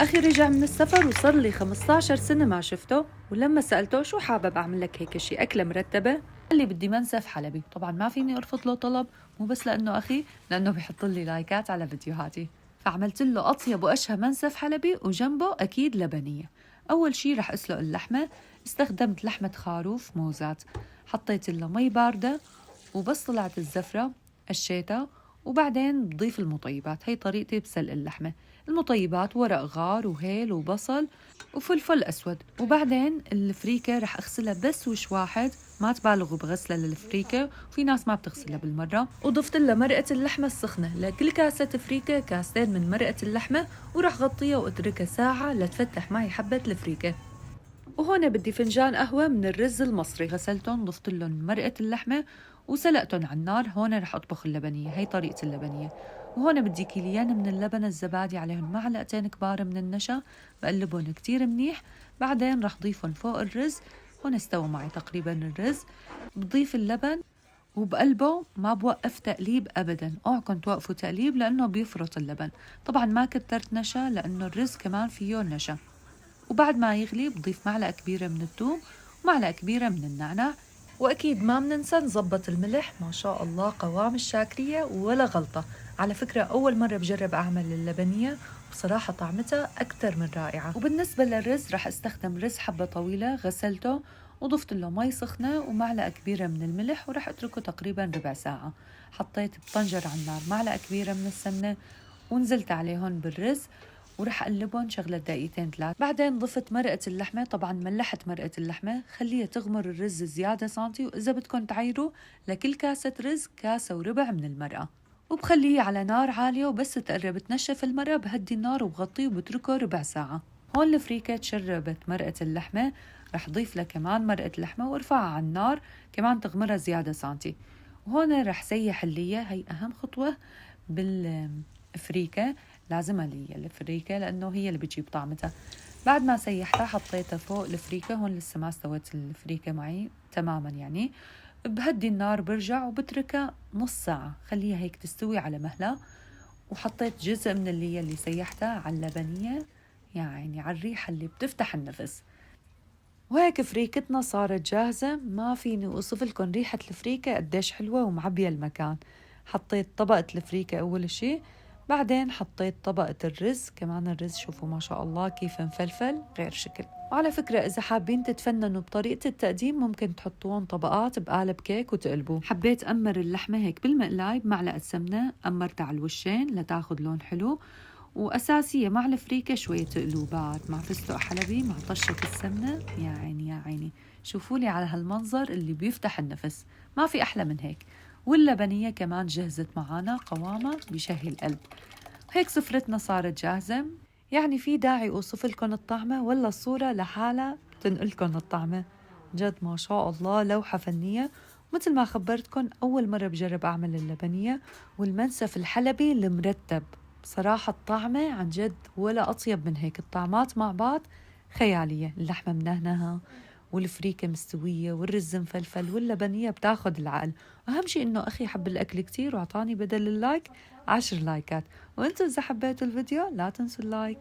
أخي رجع من السفر وصار لي 15 سنة ما شفته، ولما سألته شو حابب أعمل لك هيك شي أكلة مرتبة، قال لي بدي منسف حلبي. طبعا ما فيني أرفض له طلب، مو بس لأنه أخي، لأنه بيحط لي لايكات على فيديوهاتي. فعملت له أطيب وأشهى منسف حلبي وجنبه أكيد لبنية. أول شي رح أسلق اللحمة. استخدمت لحمة خروف موزات، حطيت له مي باردة، وبس طلعت الزفرة قشيتها، وبعدين بضيف المطيبات. هي طريقتي بسلق اللحمة. المطيبات ورق غار وهيل وبصل وفلفل أسود. وبعدين الفريكة رح أغسلها بس وش واحد، ما تبالغوا بغسلها للفريكة، وفي ناس ما بتغسلها بالمرة. وضفت لها مرقة اللحمة السخنة، لكل كاسة فريكة كاستين من مرقة اللحمة، ورح غطيها واتركها ساعة لتفتح معي حبة الفريكة. وهون بدي فنجان قهوة من الرز المصري، غسلتهم ضفت لهم مرقة اللحمة وسلقتهم على النار. هون رح أطبخ اللبنية، هي طريقة اللبنية. وهون بدي كيليان من اللبن الزبادي، عليهم معلقتين كبار من النشا، بقلبهم كتير منيح. بعدين رح ضيفهم فوق الرز. هون استوى معي تقريبا الرز. بضيف اللبن وبقلبه ما بوقف تقليب أبدا، اوعكم توقفوا تقليب لأنه بيفرط اللبن. طبعا ما كترت نشا لأنه الرز كمان فيه نشا. وبعد ما يغلي بضيف معلقة كبيرة من الثوم ومعلقة كبيرة من النعناع. وأكيد ما بننسى نظبط الملح. ما شاء الله قوام الشاكرية ولا غلطة. على فكرة أول مرة بجرب أعمل اللبنية، بصراحة طعمتها أكثر من رائعة. وبالنسبة للرز رح استخدم رز حبة طويلة، غسلته وضفت له مي سخنة ومعلقة كبيرة من الملح، ورح أتركه تقريبا ربع ساعة. حطيت بطنجر على النار معلقة كبيرة من السمنة، ونزلت عليهم بالرز، ورح أقلبهم شغلة دقيقتين ثلاث. بعدين ضفت مرقة اللحمة. طبعا ملحت مرقة اللحمة، خليها تغمر الرز زيادة سنتي، وإذا بدكم تعيروا لكل كاسة رز كاسة وربع من المرقة. وبخليه على نار عالية، وبس تقرب تنشف المرقة بهدي النار وبغطيه وبتركه ربع ساعة. هون الفريكة تشربت مرقة اللحمة، رح ضيف لها كمان مرقة لحمة وارفعها على النار كمان تغمرها زيادة سنتي. وهون رح سيح اللية، هي أهم خطوة بالفريكة، لازمها لي الفريكة لأنه هي اللي بتجيب طعمتها. بعد ما سيحتها حطيتها فوق الفريكة. هون لسه ما استوت الفريكة معي تماما يعني. بهدي النار برجع وبتركها نص ساعة، خليها هيك تستوي على مهلها. وحطيت جزء من اللي سيحتها على اللبنية، يعني على الريحة اللي بتفتح النفس. وهيك فريكتنا صارت جاهزة. ما فيني أوصف لكم ريحة الفريكة قديش حلوة ومعبية المكان. حطيت طبقة الفريكة أول شي، بعدين حطيت طبقة الرز. كمان الرز شوفوا ما شاء الله كيف مفلفل غير شكل. وعلى فكرة إذا حابين تتفننوا بطريقة التقديم ممكن تحطوهم طبقات بقالب كيك وتقلبوا. حبيت أمر اللحمة هيك بالمقلاي بمعلقة سمنة، أمرت على الوشين لتاخد لون حلو. وأساسية مع الفريكة شوية قلوبات مع فستق حلبي مع طشة السمنة. يا عيني يا عيني، شوفوا لي على هالمنظر اللي بيفتح النفس، ما في أحلى من هيك. واللبنية كمان جهزت معانا، قوامها بشهي القلب. هيك سفرتنا صارت جاهزة. يعني في داعي أوصف لكم الطعمة ولا الصورة لحالها تنقلكم الطعمة؟ جد ما شاء الله لوحة فنية. مثل ما خبرتكم أول مرة بجرب أعمل اللبنية والمنسف الحلبي المرتب. بصراحة الطعمة عن جد ولا أطيب من هيك. الطعمات مع بعض خيالية، اللحمة منهنها والفريكة مستوية والرز مفلفل واللبنية بتاخد العقل. أهم شيء إنه أخي حب الأكل كتير وعطاني بدل اللايك 10 لايكات. وإنتوا إذا حبيتوا الفيديو لا تنسوا اللايك.